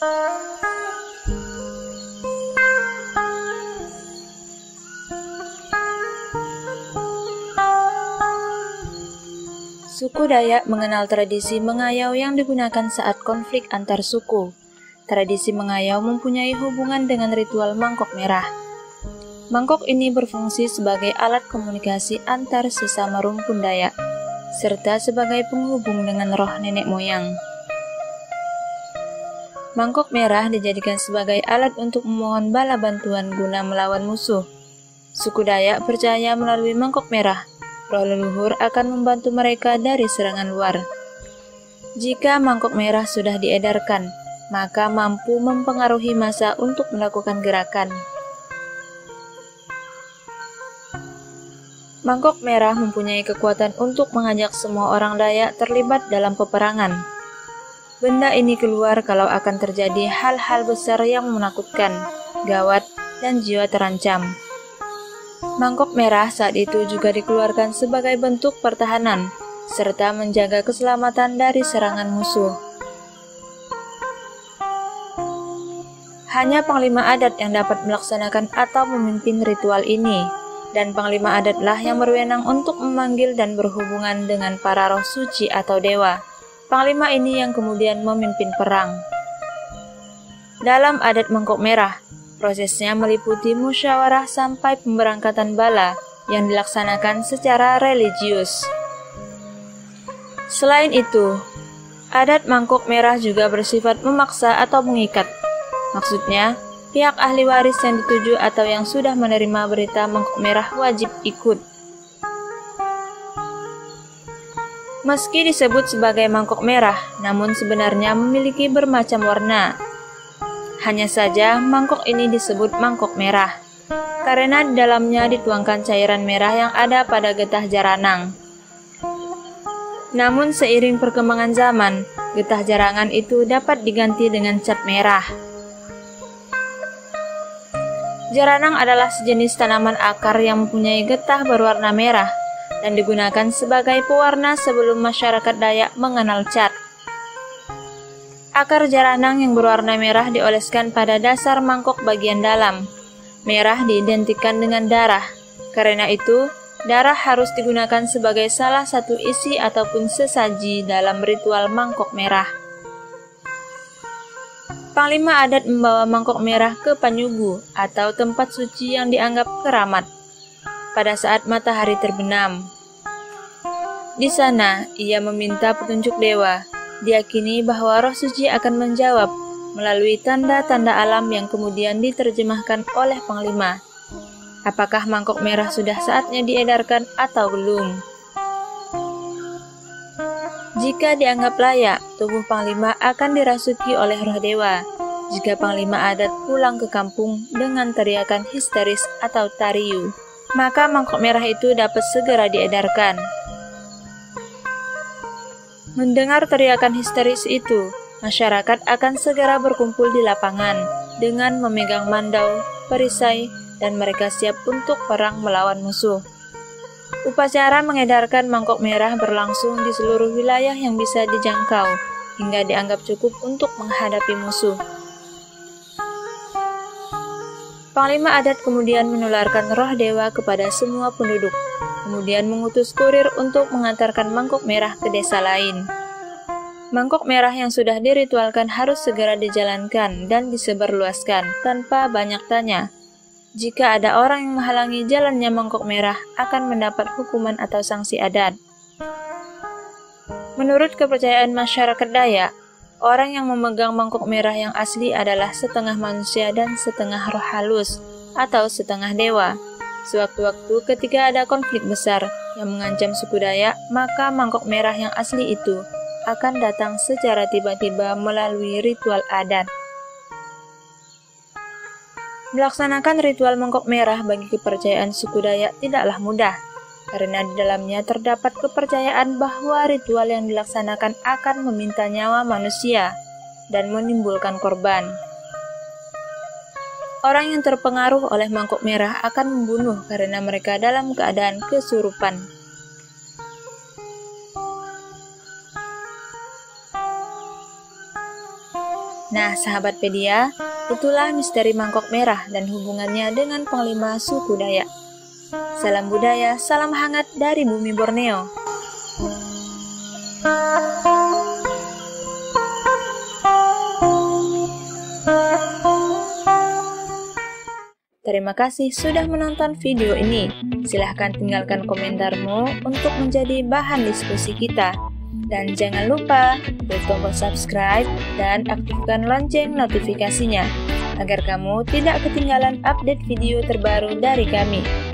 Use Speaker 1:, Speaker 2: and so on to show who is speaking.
Speaker 1: Suku Dayak mengenal tradisi mengayau yang digunakan saat konflik antar suku. Tradisi mengayau mempunyai hubungan dengan ritual mangkok merah. Mangkok ini berfungsi sebagai alat komunikasi antar sesama rumpun Dayak, serta sebagai penghubung dengan roh nenek moyang. Mangkok merah dijadikan sebagai alat untuk memohon bala bantuan guna melawan musuh. Suku Dayak percaya melalui mangkok merah, roh leluhur akan membantu mereka dari serangan luar. Jika mangkok merah sudah diedarkan, maka mampu mempengaruhi massa untuk melakukan gerakan. Mangkok merah mempunyai kekuatan untuk mengajak semua orang Dayak terlibat dalam peperangan. Benda ini keluar kalau akan terjadi hal-hal besar yang menakutkan, gawat, dan jiwa terancam. Mangkok merah saat itu juga dikeluarkan sebagai bentuk pertahanan, serta menjaga keselamatan dari serangan musuh. Hanya panglima adat yang dapat melaksanakan atau memimpin ritual ini, dan panglima adatlah yang berwenang untuk memanggil dan berhubungan dengan para roh suci atau dewa. Panglima ini yang kemudian memimpin perang. Dalam adat mangkok merah, prosesnya meliputi musyawarah sampai pemberangkatan bala yang dilaksanakan secara religius. Selain itu, adat mangkok merah juga bersifat memaksa atau mengikat. Maksudnya, pihak ahli waris yang dituju atau yang sudah menerima berita mangkok merah wajib ikut. Meski disebut sebagai mangkok merah, namun sebenarnya memiliki bermacam warna. Hanya saja mangkok ini disebut mangkok merah, karena di dalamnya dituangkan cairan merah yang ada pada getah jaranang. Namun seiring perkembangan zaman, getah jarangan itu dapat diganti dengan cat merah. Jaranang adalah sejenis tanaman akar yang mempunyai getah berwarna merah dan digunakan sebagai pewarna sebelum masyarakat Dayak mengenal cat. Akar jaranang yang berwarna merah dioleskan pada dasar mangkok bagian dalam. Merah diidentikan dengan darah. Karena itu, darah harus digunakan sebagai salah satu isi ataupun sesaji dalam ritual mangkok merah. Panglima adat membawa mangkok merah ke Panyugu atau tempat suci yang dianggap keramat pada saat matahari terbenam. Di sana, ia meminta petunjuk dewa. Diyakini bahwa roh suci akan menjawab melalui tanda-tanda alam yang kemudian diterjemahkan oleh panglima. Apakah mangkok merah sudah saatnya diedarkan atau belum? Jika dianggap layak, tubuh panglima akan dirasuki oleh roh dewa. Jika panglima adat pulang ke kampung dengan teriakan histeris atau tariu, maka mangkok merah itu dapat segera diedarkan. Mendengar teriakan histeris itu, masyarakat akan segera berkumpul di lapangan dengan memegang mandau, perisai, dan mereka siap untuk perang melawan musuh. Upacara mengedarkan mangkok merah berlangsung di seluruh wilayah yang bisa dijangkau, hingga dianggap cukup untuk menghadapi musuh. Panglima adat kemudian menularkan roh dewa kepada semua penduduk, kemudian mengutus kurir untuk mengantarkan mangkok merah ke desa lain. Mangkok merah yang sudah diritualkan harus segera dijalankan dan disebarluaskan tanpa banyak tanya. Jika ada orang yang menghalangi jalannya mangkok merah, akan mendapat hukuman atau sanksi adat. Menurut kepercayaan masyarakat Dayak, orang yang memegang mangkok merah yang asli adalah setengah manusia dan setengah roh halus, atau setengah dewa. Sewaktu-waktu ketika ada konflik besar yang mengancam suku Dayak, maka mangkok merah yang asli itu akan datang secara tiba-tiba melalui ritual adat. Melaksanakan ritual mangkok merah bagi kepercayaan suku Dayak tidaklah mudah, karena di dalamnya terdapat kepercayaan bahwa ritual yang dilaksanakan akan meminta nyawa manusia dan menimbulkan korban. Orang yang terpengaruh oleh mangkok merah akan membunuh karena mereka dalam keadaan kesurupan. Nah, sahabat Pedia, itulah misteri mangkok merah dan hubungannya dengan panglima suku Dayak. Salam budaya, salam hangat dari bumi Borneo. Terima kasih sudah menonton video ini. Silahkan tinggalkan komentarmu untuk menjadi bahan diskusi kita. Dan jangan lupa klik tombol subscribe dan aktifkan lonceng notifikasinya agar kamu tidak ketinggalan update video terbaru dari kami.